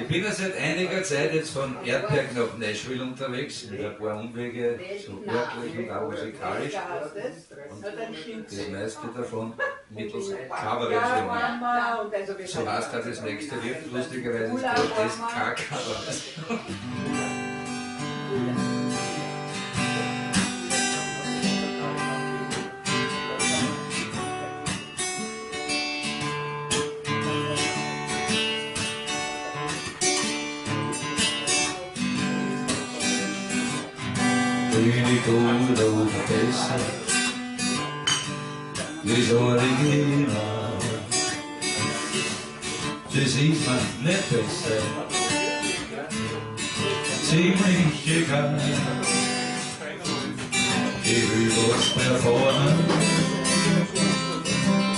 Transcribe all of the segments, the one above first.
bin ja seit einiger Zeit jetzt von Erdberg nach Nashville unterwegs, mit ein paar Umwege, so örtlich und auch musikalisch. Und das meiste davon mittels Coverversionen. So heißt auch das nächste Lied, lustigerweise ist Protest kein Cover. Really good over besser wie's Original. Das ist mir nicht besser, ziemlich egal. Ich will was performen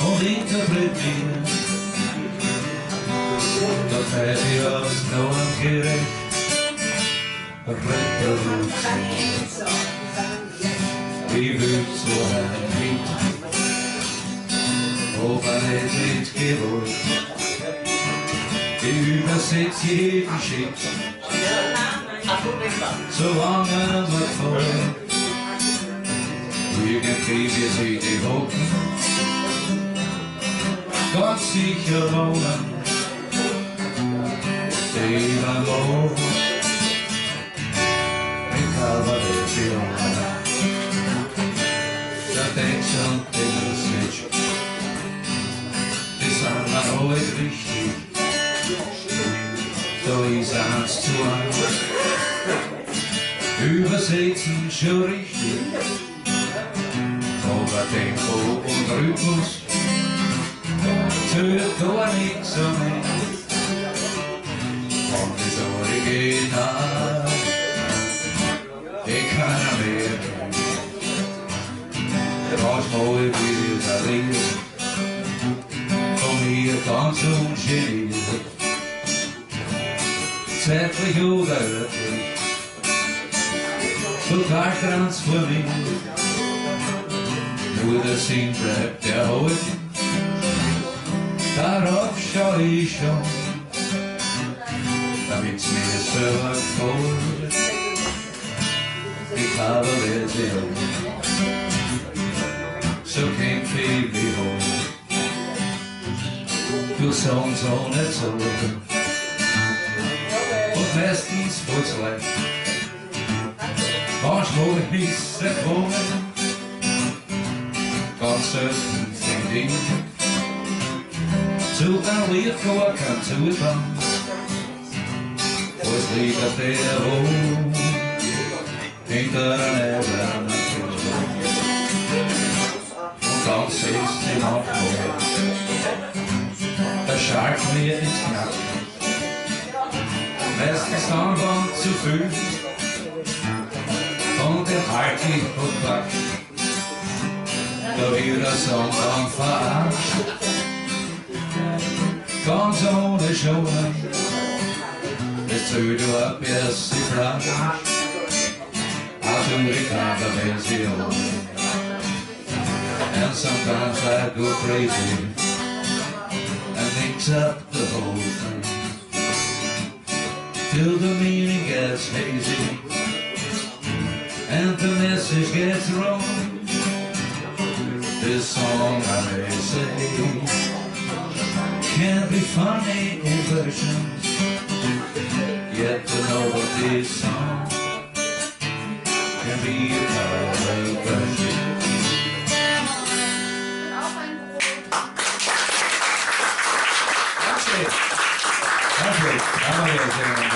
und interpretieren, da pfeif ich aufs Normgerecht Reproduktion. Ich will so ein Lied, aber nicht mit Gewalt. Ich übersetze jeden Shit, solange er mir gefällt. Irgendwie wird sich die Hocken ganz sicher wohnen, die übermorgen mit Coverversionen. Der Text und die Message, die sind mir alles wichtig. Da ist 1:1. Übersetzen schon richtig, aber Tempo und Rhythmus zählt gar nichts so mehr. Und das Original, ich kann mehr. Manchmal wird er leben, von mir ganz ungeniert, zeitlich oder örtlich, total transformiert. Nur der Sinn bleibt erhalten, darauf schau ich schon, damit's mir selber gefällt, die Coverversion. So kämpf ich wie heute, durch Songs ohne Zoll. Und meistens wohlt's leicht, manchmal ist er gekommen, ganz selten find ich zu einem Lied gar kein Zugang. Was liegt auf der Wohnung hinter einer Ebene? Ganz ist im Abkommen, der Schalk mir ins Knack. Meistens dann war zu viel, und der halt ich und pack. Da wird der Song dann verarscht, ganz ohne Schonen. Es zählt ab, erst die Flasche, aus Amerikaner-Version. And sometimes I go crazy and mix up the whole thing till the meaning gets hazy and the message gets wrong. This song, I may say, can be funny in versions, yet to know what this song can be a cover version. Lovely.